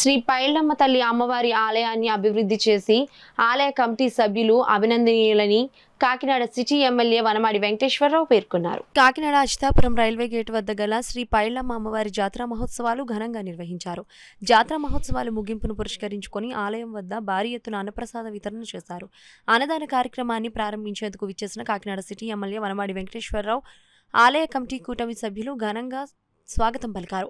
శ్రీ పైళ్ళమ్మ తల్లి అమ్మవారి ఆలయాన్ని అభివృద్ధి చేసి ఆలయ కమిటీ సభ్యులు అభినందనీయులని కాకినాడ సిటీ ఎమ్మెల్యే వనమాడి వెంకటేశ్వరరావు పేర్కొన్నారు. కాకినాడ అచితాపురం రైల్వే గేట్ వద్ద గల శ్రీ పైళ్ళమ్మ అమ్మవారి జాతర మహోత్సవాలు ఘనంగా నిర్వహించారు. జాతర మహోత్సవాలు ముగింపును పురస్కరించుకొని ఆలయం వద్ద భారీ ఎత్తున అన్నప్రసాద వితరణ చేశారు. అన్నదాన కార్యక్రమాన్ని ప్రారంభించేందుకు విచ్చేసిన కాకినాడ సిటీ ఎమ్మెల్యే వనమాడి వెంకటేశ్వరరావు ఆలయ కమిటీ కూటమి సభ్యులు ఘనంగా స్వాగతం పలికారు.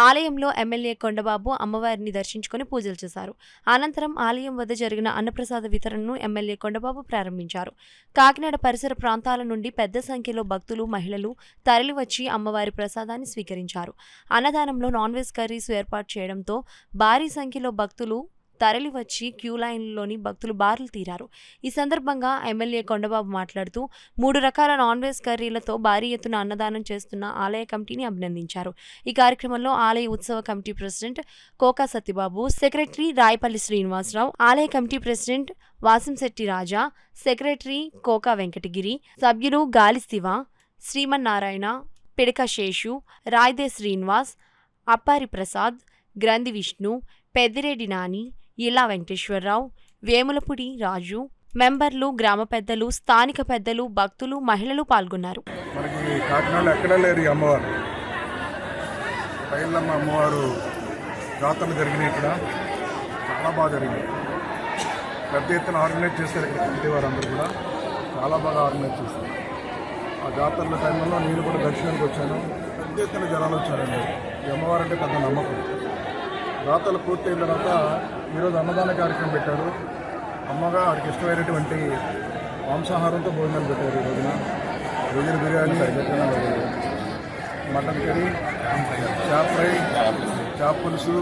ఆలయంలో ఎమ్మెల్యే కొండబాబు అమ్మవారిని దర్శించుకుని పూజలు చేశారు. అనంతరం ఆలయం వద్ద జరిగిన అన్నప్రసాద వితరణను ఎమ్మెల్యే కొండబాబు ప్రారంభించారు. కాకినాడ పరిసర ప్రాంతాల నుండి పెద్ద సంఖ్యలో భక్తులు, మహిళలు తరలివచ్చి అమ్మవారి ప్రసాదాన్ని స్వీకరించారు. అన్నదానంలో నాన్ వెజ్ కర్రీస్ ఏర్పాటు చేయడంతో భారీ సంఖ్యలో భక్తులు తరలివచ్చి క్యూ లైన్లోని భక్తులు బారులు తీరారు. ఈ సందర్భంగా ఎమ్మెల్యే కొండబాబు మాట్లాడుతూ 3 రకాల నాన్ వెజ్ కర్రీలతో భారీ ఎత్తున అన్నదానం చేస్తున్న ఆలయ కమిటీని అభినందించారు. ఈ కార్యక్రమంలో ఆలయ ఉత్సవ committee president Koka Satyababu, secretary Rayapalli Srinivasarao, ఆలయ committee president Vasamsetti Raja, secretary Koka Venkatagiri, సభ్యులు గాలి శివ, శ్రీమన్నారాయణ, పిడక శేషు, రాయ్దే శ్రీనివాస్, అప్పారి ప్రసాద్, గ్రంథి విష్ణు, పెద్దిరెడ్డి నాని, ఇలా వెంకటేశ్వరరావు, వేములపుడి రాజు, మెంబర్లు, గ్రామ పెద్దలు, స్థానిక పెద్దలు, భక్తులు, మహిళలు పాల్గొన్నారు. మనకి కాకినాడలో ఎక్కడా లేరు ఈ అమ్మవారు. పైళ్ళమ్మ అమ్మవారు జాతరలు జరిగినాయి. ఇక్కడ చాలా బాగా జరిగినాయి. పెద్ద ఎత్తున ఆర్గనైజ్ చేశారు. ఇక్కడ కమిటీ వారందరూ కూడా చాలా బాగా ఆర్గనైజ్ చేశారు. ఆ జాతరల టైంలో నేను కూడా దర్శనానికి వచ్చాను. పెద్ద ఎత్తున జనాలు వచ్చారండి. ఈ అమ్మవారు అంటే పెద్ద నమ్మకం. జాతరలు పూర్తయిన తర్వాత ఈరోజు అన్నదాన కార్యక్రమం పెట్టారు. అమ్మగారికి ఇష్టమైనటువంటి మాంసాహారంతో భోజనాలు పెట్టారు. ఈ రోజున రొయ్యల బిర్యానీ, మటన్ కర్రీ, చేప ఫ్రై, చేప పులుసు,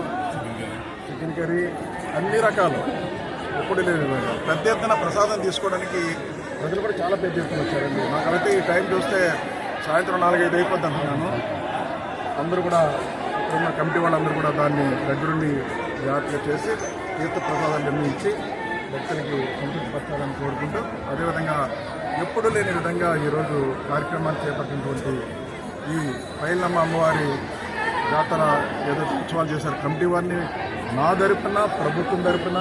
చికెన్ కర్రీ, అన్ని రకాలు ఎప్పుడు లేదు. పెద్ద ఎత్తున ప్రసాదం తీసుకోవడానికి ప్రజలు కూడా చాలా పెద్ద ఎత్తున వచ్చారండి. నాకైతే ఈ టైం చూస్తే సాయంత్రం 4-5 అయిపోద్ది అంటున్నాను. అందరూ కూడా ఇప్పుడున్న కమిటీ వాళ్ళందరూ కూడా దాన్ని దగ్గరుండి జాగ్రత్తగా చేసి తీర్థ ప్రసాదాలు నిర్ణయించి భక్తులకి సంతృప్తిపరచాలని కోరుకుంటూ, అదేవిధంగా ఎప్పుడు లేని విధంగా ఈరోజు కార్యక్రమాన్ని చేపట్టినటువంటి ఈ పైళ్ళమ్మ అమ్మవారి జాతర ఏదైతే ఉత్సవాలు చేశారు కమిటీ వారిని నా తరపున, ప్రభుత్వం తరపున,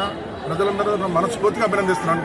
ప్రజలందరూ మనస్ఫూర్తిగా అభినందిస్తున్నాను.